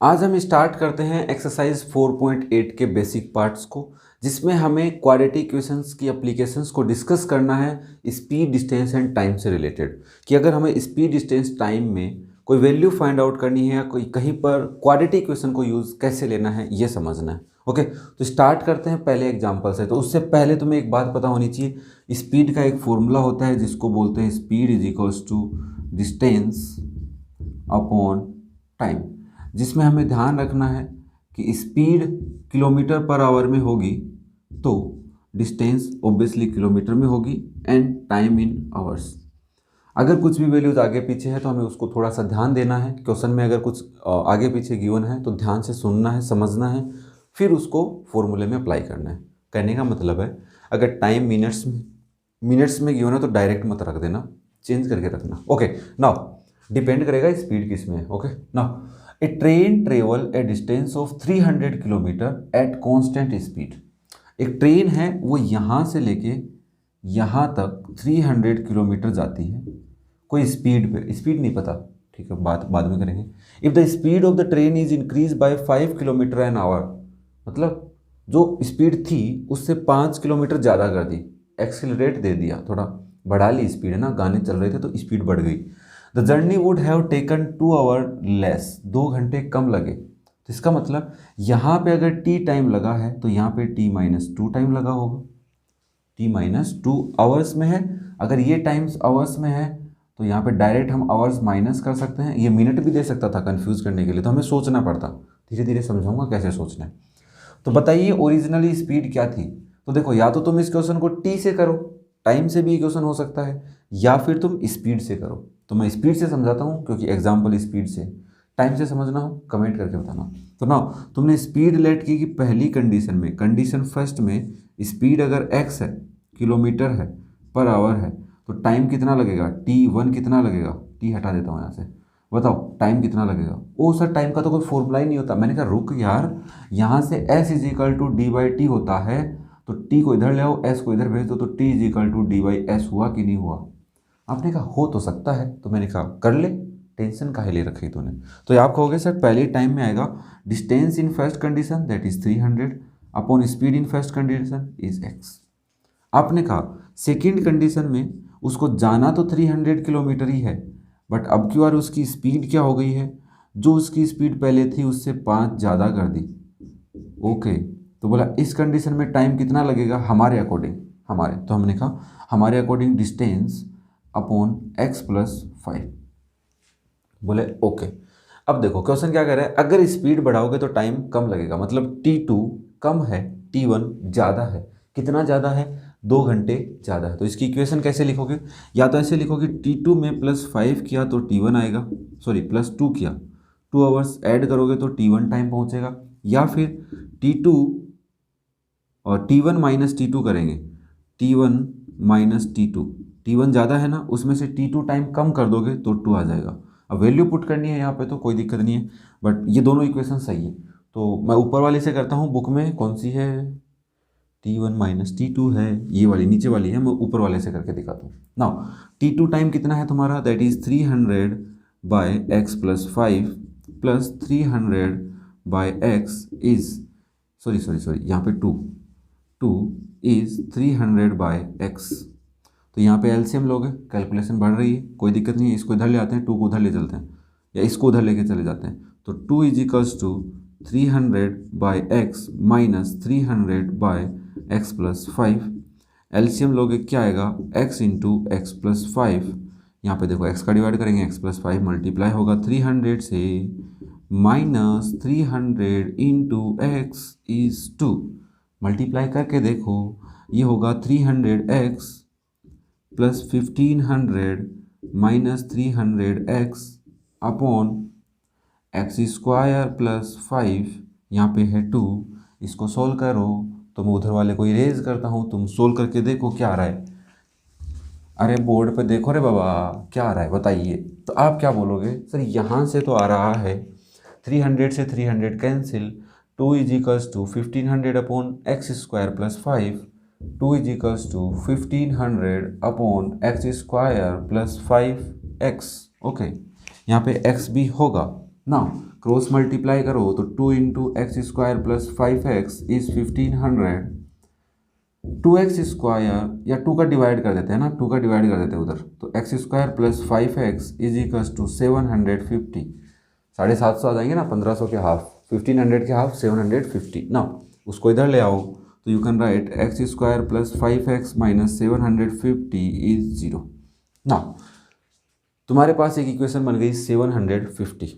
आज हम स्टार्ट करते हैं एक्सरसाइज 4.8 के बेसिक पार्ट्स को, जिसमें हमें क्वाड्रेटिक इक्वेशंस की एप्लीकेशंस को डिस्कस करना है स्पीड, डिस्टेंस एंड टाइम से रिलेटेड। कि अगर हमें स्पीड, डिस्टेंस, टाइम में कोई वैल्यू फाइंड आउट करनी है या कोई कहीं पर क्वाड्रेटिक इक्वेशन को यूज़ कैसे लेना है, ये समझना है। ओके, तो स्टार्ट करते हैं पहले एग्जाम्पल से। तो उससे पहले तुम्हें एक बात पता होनी चाहिए, स्पीड का एक फॉर्मूला होता है जिसको बोलते हैं speed is equals to distance upon time, जिसमें हमें ध्यान रखना है कि स्पीड किलोमीटर पर आवर में होगी तो डिस्टेंस ऑब्वियसली किलोमीटर में होगी एंड टाइम इन आवर्स। अगर कुछ भी वैल्यूज आगे पीछे है तो हमें उसको थोड़ा सा ध्यान देना है। क्वेश्चन में अगर कुछ आगे पीछे गिवन है तो ध्यान से सुनना है, समझना है, फिर उसको फॉर्मूले में अप्लाई करना है। कहने का मतलब है, अगर टाइम मिनट्स में गिवन है तो डायरेक्ट मत रख देना, चेंज करके रखना। ओके, नाउ डिपेंड करेगा स्पीड किस में है। Okay, now A train travel A distance of 300 kilometre at constant speed. एक ट्रेन है वो यहाँ से लेके यहाँ तक 300 किलोमीटर जाती है कोई स्पीड पे, स्पीड नहीं पता, ठीक है, बात बाद में करेंगे। If the speed of the train is increase by 5 kilometre an hour, मतलब जो स्पीड थी उससे 5 किलोमीटर ज़्यादा कर दी, एक्सीलरेट दे दिया, थोड़ा बढ़ा ली स्पीड, है ना, गाने चल रहे थे तो स्पीड बढ़ गई। The journey would have taken 2 our less, 2 घंटे कम लगे। तो इसका मतलब यहाँ पे अगर टी टाइम लगा है तो यहाँ पे t-2 टाइम लगा होगा। t-2 आवर्स में है, अगर ये टाइम्स आवर्स में है तो यहाँ पे डायरेक्ट हम आवर्स माइनस कर सकते हैं। ये मिनट भी दे सकता था कंफ्यूज करने के लिए, तो हमें सोचना पड़ता। धीरे धीरे समझाऊंगा कैसे सोचना है। तो बताइए ओरिजिनली स्पीड क्या थी। तो देखो, या तो तुम इस क्वेश्चन को टी से करो, टाइम से भी क्वेश्चन हो सकता है, या फिर तुम स्पीड से करो। तो मैं स्पीड से समझाता हूँ क्योंकि एग्जाम्पल स्पीड से। टाइम से समझना हो कमेंट करके बताना। तो ना, तुमने स्पीड लेट की कि पहली कंडीशन में, कंडीशन फर्स्ट में स्पीड अगर x है, किलोमीटर है पर आवर है, तो टाइम कितना लगेगा, t1 कितना लगेगा, t हटा देता हूँ यहाँ से, बताओ टाइम कितना लगेगा। ओ सर, टाइम का तो कोई फॉर्मूला ही नहीं होता। मैंने कहा रुक यार, यहाँ से s is equal to D by T होता है, तो t को इधर ले आओ, s को इधर भेज दो, तो t is equal to D by S हुआ कि नहीं हुआ। आपने कहा हो तो सकता है, तो मैंने कहा कर ले, टेंशन काहे ले रखी तूने। तो आप कहोगे सर पहले टाइम में आएगा distance in first condition that is 300 upon speed in first condition is x। आपने कहा सेकेंड कंडीशन में उसको जाना तो 300 किलोमीटर ही है, बट अब की बार उसकी स्पीड क्या हो गई है, जो उसकी स्पीड पहले थी उससे 5 ज़्यादा कर दी। ओके, तो बोला इस कंडीशन में टाइम कितना लगेगा हमारे अकॉर्डिंग, हमारे, तो हमने कहा हमारे according distance upon x plus 5। बोले ओके। अब देखो क्वेश्चन क्या कह रहा है, अगर स्पीड बढ़ाओगे तो टाइम कम लगेगा, मतलब t2 कम है, t1 ज़्यादा है। कितना ज़्यादा है, 2 घंटे ज़्यादा है। तो इसकी इक्वेशन कैसे लिखोगे, या तो ऐसे लिखोगे t2 में +5 किया तो t1 आएगा, सॉरी +2 किया, 2 आवर्स ऐड करोगे तो t1 टाइम पहुँचेगा, या फिर t2 और t1 माइनस टी टू करेंगे, t1 minus T to, t1 ज़्यादा है ना, उसमें से t2 टाइम कम कर दोगे तो 2 आ जाएगा। अब वैल्यू पुट करनी है यहाँ पे तो कोई दिक्कत नहीं है, बट ये दोनों इक्वेशन सही है। तो मैं ऊपर वाले से करता हूँ, बुक में कौन सी है, t1 माइनस टी टू है, ये वाली नीचे वाली है, मैं ऊपर वाले से करके दिखाता हूँ। नाउ t2 टाइम कितना है तुम्हारा, that is 300 by X plus 5 plus 300 by X is, sorry यहाँ पे 2 इज 300 बाय एक्स। तो यहाँ पे एलसीएम लोगे, कैलकुलेशन बढ़ रही है, कोई दिक्कत नहीं है, इसको इधर ले आते हैं, 2 को उधर ले चलते हैं, या इसको उधर लेके चले जाते हैं। तो 2 is equals to 300 by X minus 300 by X plus 5। LCM लोगे क्या आएगा, x इंटू एक्स प्लस 5, यहाँ पे देखो x का डिवाइड करेंगे, x प्लस 5 मल्टीप्लाई होगा 300 से, minus 300 into x is 2, multiply करके देखो, ये होगा 300x plus 1500 minus 300x upon X square plus 5, यहाँ पे है 2, इसको सोल्व करो। तो मैं उधर वाले को इरेज करता हूँ, तुम सोल्व करके देखो क्या आ रहा है। अरे बोर्ड पे देखो रे बाबा, क्या आ रहा है बताइए। तो आप क्या बोलोगे, सर यहाँ से तो आ रहा है 300 से 300 cancel, 2 is equals to 1500 upon X square plus 5, 2 is equals to 1500 upon X square plus 5x। Okay, यहाँ पे x भी होगा, नाउ क्रॉस मल्टीप्लाई करो तो 2 into x square plus 5x is 1500, 2x square या 2 का डिवाइड कर देते हैं ना, 2 का डिवाइड कर देते हैं उधर, तो X square plus 5x is equals to 750, 750 आ जाएंगे ना, 1500 के हाफ, 1500 के हाफ 750। ना उसको इधर ले आओ तो you can write x square plus 5x minus 750 is 0। ना तुम्हारे पास एक इक्वेशन बन गई 750।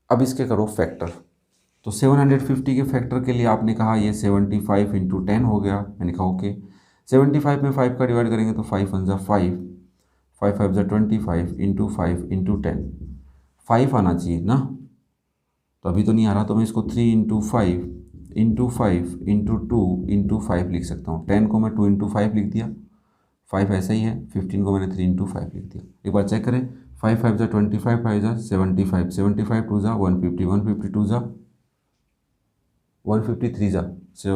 अब इसके करो फैक्टर, तो 750 के फैक्टर के लिए आपने कहा ये 75 इंटू 10 हो गया, मैंने कहा ओके। 75 में 5 का डिवाइड करेंगे तो 5 1 जा 5, 5 5 जा 25 इंटू 5 इंटू 10, 5 आना चाहिए ना, तो अभी तो नहीं आ रहा, तो मैं इसको 3 इंटू 5 इंटू 5 इंटू 2 इंटू 5 लिख सकता हूँ। 10 को मैं 2 इंटू 5 लिख दिया, 5 ऐसा ही है, 15 को मैंने 3 इंटू 5 लिख दिया। एक बार चेक करें, 5 5 जा 25, 5 जा 75, 75 2 जा 150, 150 2 जा 153 जा से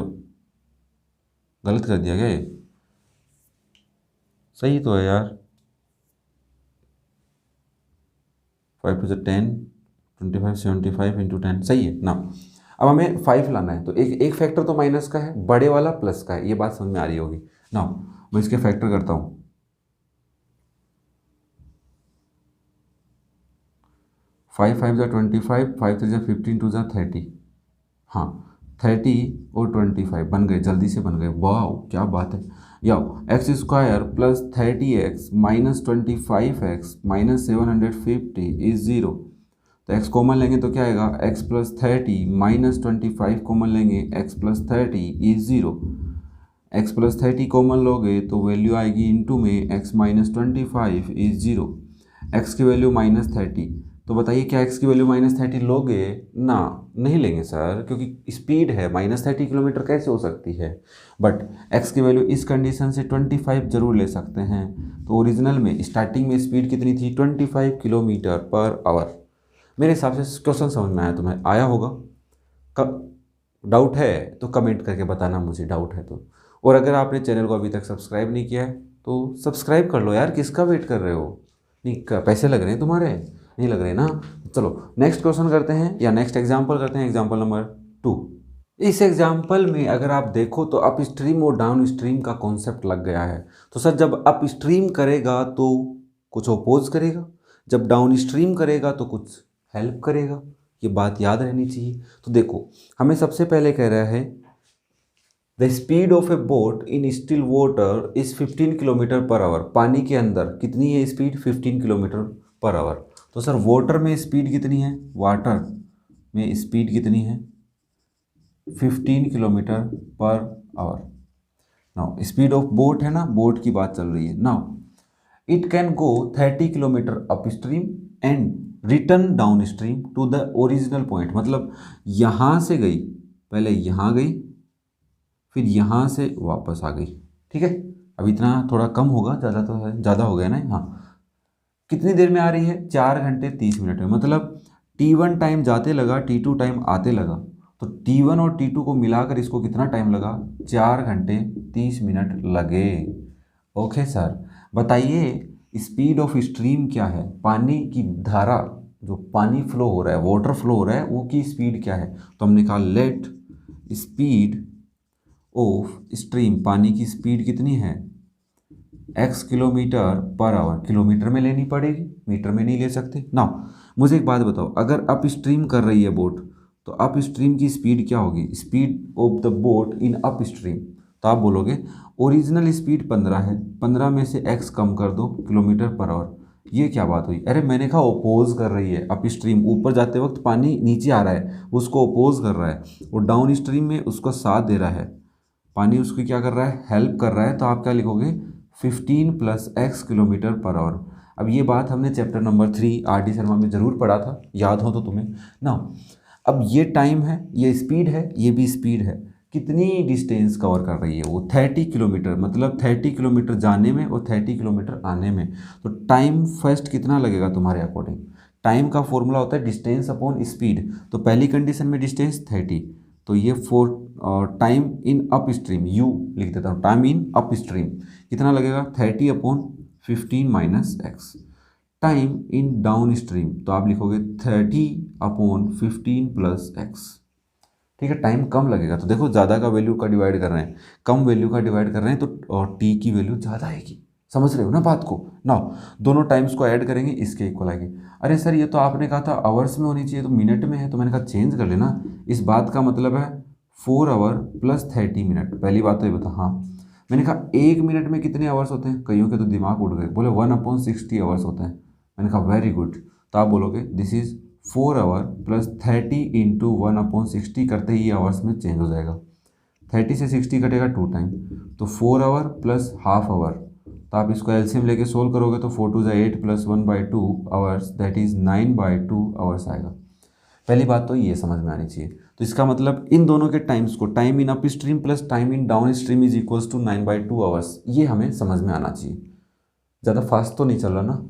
गलत कर दिया क्या ये? सही तो है यार, 5 टू जा 10, 25 75 इंटू 10 सही है ना। अब हमें 5 लाना है, तो एक फैक्टर तो माइनस का है, बड़े वाला प्लस का है, ये बात समझ में आ रही होगी ना। मैं इसके फैक्टर करता हूँ, 5 5 जा 25, 5 3 जा 15 2 जा 30, हाँ 30 और 25 बन गए, जल्दी से बन गए, वाह क्या बात है। या x square plus 30x minus 25x minus 750 is 0, तो x कॉमन लेंगे तो क्या आएगा, x प्लस 30 माइनस 25 कॉमन लेंगे, x plus 30 is 0, x plus 30 common लोगे तो वैल्यू आएगी इनटू में x माइनस 25 इज 0, x की वैल्यू माइनस 30, तो बताइए क्या x की वैल्यू माइनस 30 लोगे ना? नहीं लेंगे सर, क्योंकि स्पीड है, माइनस 30 किलोमीटर कैसे हो सकती है, बट x की वैल्यू इस कंडीशन से 25 जरूर ले सकते हैं। तो ओरिजिनल में स्टार्टिंग में स्पीड कितनी थी, 25 किलोमीटर पर आवर। मेरे हिसाब से क्वेश्चन समझ में आया, तुम्हें आया होगा, कब डाउट है तो कमेंट करके बताना मुझे, डाउट है तो। और अगर आपने चैनल को अभी तक सब्सक्राइब नहीं किया है तो सब्सक्राइब कर लो यार, किसका वेट कर रहे हो? नहीं पैसे लग रहे हैं तुम्हारे, नहीं लग रहे ना? चलो नेक्स्ट क्वेश्चन करते हैं या नेक्स्ट एग्जाम्पल करते हैं, एग्जाम्पल नंबर 2। इस एग्जाम्पल में अगर आप देखो तो अप स्ट्रीम और डाउन स्ट्रीम का कॉन्सेप्ट लग गया है। तो सर जब अप स्ट्रीम करेगा तो कुछ अपोज करेगा, जब डाउन स्ट्रीम करेगा तो कुछ हेल्प करेगा, ये बात याद रहनी चाहिए। तो देखो हमें सबसे पहले कह रहा है the speed of A boat in still water is 15 kilometre per our. पानी के अंदर कितनी है स्पीड, 15 किलोमीटर पर आवर। तो सर वाटर में स्पीड कितनी है, वाटर में स्पीड कितनी है, 15 kilometre per hour. Now speed of boat है ना, बोट की बात चल रही है। Now it can go 30 kilometre upstream and return downstream to the original point. मतलब यहाँ से गई, पहले यहाँ गई, फिर यहाँ से वापस आ गई, ठीक है। अब इतना थोड़ा कम होगा, ज़्यादा तो है, ज़्यादा हो गया ना। हाँ कितनी देर में आ रही है, 4 घंटे 30 मिनट में। मतलब T1 टाइम जाते लगा, T2 टाइम आते लगा, तो T1 और T2 को मिलाकर इसको कितना टाइम लगा, 4 घंटे 30 मिनट लगे। ओके सर बताइए स्पीड ऑफ स्ट्रीम क्या है, पानी की धारा, जो पानी फ्लो हो रहा है, वाटर फ्लो हो रहा है, वो की स्पीड क्या है। तो हमने कहा लेट स्पीड ऑफ स्ट्रीम, पानी की स्पीड कितनी है, x kilometre per our. Kilometre में लेनी पड़ेगी, मीटर में नहीं ले सकते ना। मुझे एक बात बताओ, अगर अप स्ट्रीम कर रही है बोट तो अप स्ट्रीम की स्पीड क्या होगी, speed of the boat in up stream. तो आप बोलोगे ओरिजिनल स्पीड 15 है, 15 में से x कम कर दो, किलोमीटर पर आवर। ये क्या बात हुई, अरे मैंने कहा ओपोज कर रही है। अप स्ट्रीम ऊपर जाते वक्त पानी नीचे आ रहा है, उसको ओपोज कर रहा है, और डाउन स्ट्रीम में उसको साथ दे रहा है, पानी उसकी क्या कर रहा है, हेल्प कर रहा है। तो आप क्या लिखोगे 15 plus x kilometre per our. अब ये बात हमने चैप्टर नंबर 3 R.D. शर्मा में ज़रूर पढ़ा था, याद हो तो तुम्हें ना। अब ये टाइम है, ये स्पीड है, ये भी स्पीड है, कितनी डिस्टेंस कवर कर रही है वो, 30 किलोमीटर। मतलब 30 किलोमीटर जाने में और 30 किलोमीटर आने में। तो टाइम फर्स्ट कितना लगेगा तुम्हारे अकॉर्डिंग, टाइम का फॉर्मूला होता है डिस्टेंस अपॉन स्पीड। तो पहली कंडीशन में डिस्टेंस 30, तो ये time in up stream, you लिख देता हूँ, टाइम इन अप स्ट्रीम कितना लगेगा, 30 upon 15 minus x. Time in down stream, तो आप लिखोगे 30/15 + x। ठीक है, टाइम कम लगेगा तो देखो ज़्यादा का वैल्यू का डिवाइड कर रहे हैं, कम वैल्यू का डिवाइड कर रहे हैं तो टी की वैल्यू ज़्यादा आएगी। समझ रहे हो ना बात को? नाउ दोनों टाइम्स को ऐड करेंगे, इसके इक्वल आएगी। अरे सर ये तो आपने कहा था आवर्स में होनी चाहिए, तो मिनट में है, तो मैंने कहा चेंज कर लेना। इस बात का मतलब है 4 आवर + 30 मिनट। पहली बात तो ये बता, हाँ मैंने कहा 1 मिनट में कितने आवर्स होते हैं, कईयों के तो दिमाग उड़ गए, बोले 1/60 आवर्स होते हैं। मैंने कहा वेरी गुड, तो आप बोलोगे दिस इज 4 आवर + 30 × 1/60 करते ही ये आवर्स में चेंज हो जाएगा। 30 से 60 कटेगा 2 टाइम, तो 4 आवर + ½ आवर। तो आप इसको एलसीएम लेके सोल्व करोगे तो 4 2 8 + 1/2 आवर्स, दैट इज 9/2 आवर्स आएगा। पहली बात तो ये समझ में आनी चाहिए। तो इसका मतलब इन दोनों के टाइम्स को, time in upstream plus time in downstream is equals to 9/2 hours, ये हमें समझ में आना चाहिए। ज़्यादा फास्ट तो नहीं चल रहा ना,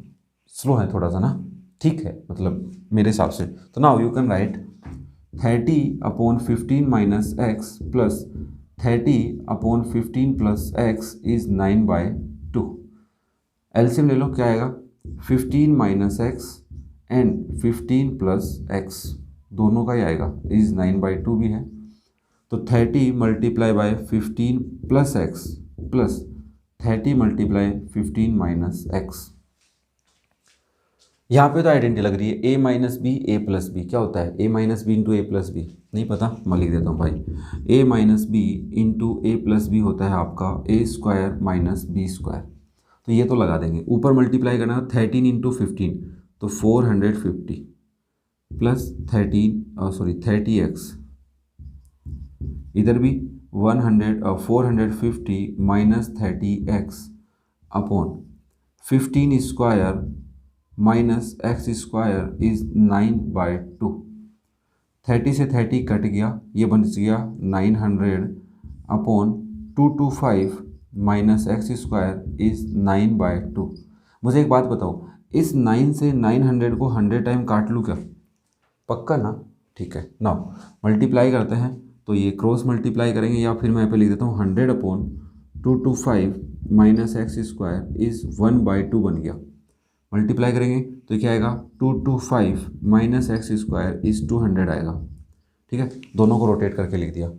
स्लो है थोड़ा सा ना, ठीक है मतलब मेरे हिसाब से। तो now you can write 30/15 - x plus 30/15 + x is 9/2। LCM ले लो, क्या आएगा 15 - x एंड 15 + x, दोनों का ही आएगा, इज 9/2 भी है। तो 30 × 15 + x प्लस 30 × 15 - x। यहाँ पे तो आइडेंटिटी लग रही है, a - b a + b क्या होता है, a - b × a + b नहीं पता, मैं लिख देता हूँ भाई। a - b × a + b होता है आपका a² - b²। तो ये तो लगा देंगे, ऊपर मल्टीप्लाई करना है 13 × 15 तो 450 प्लस 30x, इधर भी 450 - 30x अपॉन 15² - x² इज 9/2। 30 से 30 कट गया, ये बन गया 900 अपॉन 225 - x² इज 9/2। मुझे एक बात बताओ, इस 9 से 900 को 100 टाइम काट लूँ क्या? पक्का ना? ठीक है, नाउ मल्टीप्लाई करते हैं, तो ये क्रॉस मल्टीप्लाई करेंगे, या फिर मैं यहाँ पे लिख देता हूँ 100/225 - x² इज 1/2 बन गया। मल्टीप्लाई करेंगे तो क्या आएगा 225 - x² इज 200 आएगा। ठीक है, दोनों को रोटेट करके लिख दिया।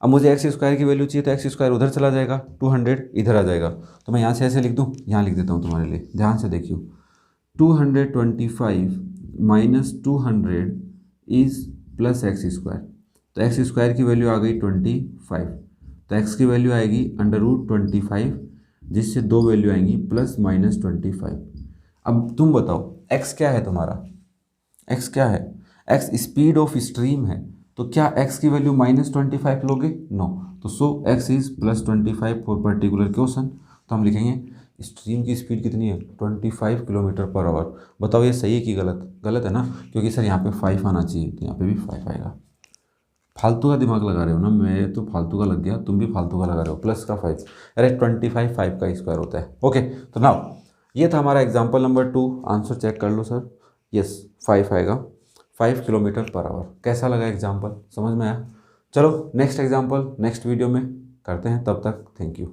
अब मुझे x² की वैल्यू चाहिए, तो x² उधर चला जाएगा, 200 इधर आ जाएगा, तो मैं यहाँ से ऐसे लिख दूँ, यहाँ लिख देता हूँ तुम्हारे लिए, ध्यान से देखियो। 225 - 200 इज प्लस x², तो x² की वैल्यू आ गई 25, तो x की वैल्यू आएगी √25, जिससे दो वैल्यू आएंगी +-25। अब तुम बताओ x क्या है तुम्हारा, x क्या है, x स्पीड ऑफ स्ट्रीम है, तो क्या x की वैल्यू -25 लोगे? नो, तो सो x is +25 for particular question. तो हम लिखेंगे स्ट्रीम की स्पीड कितनी है 25 km/h। बताओ ये सही है कि गलत? गलत है ना, क्योंकि सर यहाँ पे 5 आना चाहिए, तो यहाँ पे भी 5 आएगा। फालतू का दिमाग लगा रहे हो ना, मैं तो फालतू का लग गया, तुम भी फालतू का लगा रहे हो, प्लस का 5, अरे 25 5 का स्क्वायर होता है। ओके, तो नाउ ये था हमारा एग्जाम्पल नंबर 2, आंसर चेक कर लो सर। यस 5 आएगा, 5 km/h। कैसा लगा एग्जाम्पल, समझ में आया? चलो नेक्स्ट एग्जाम्पल नेक्स्ट वीडियो में करते हैं, तब तक थैंक यू।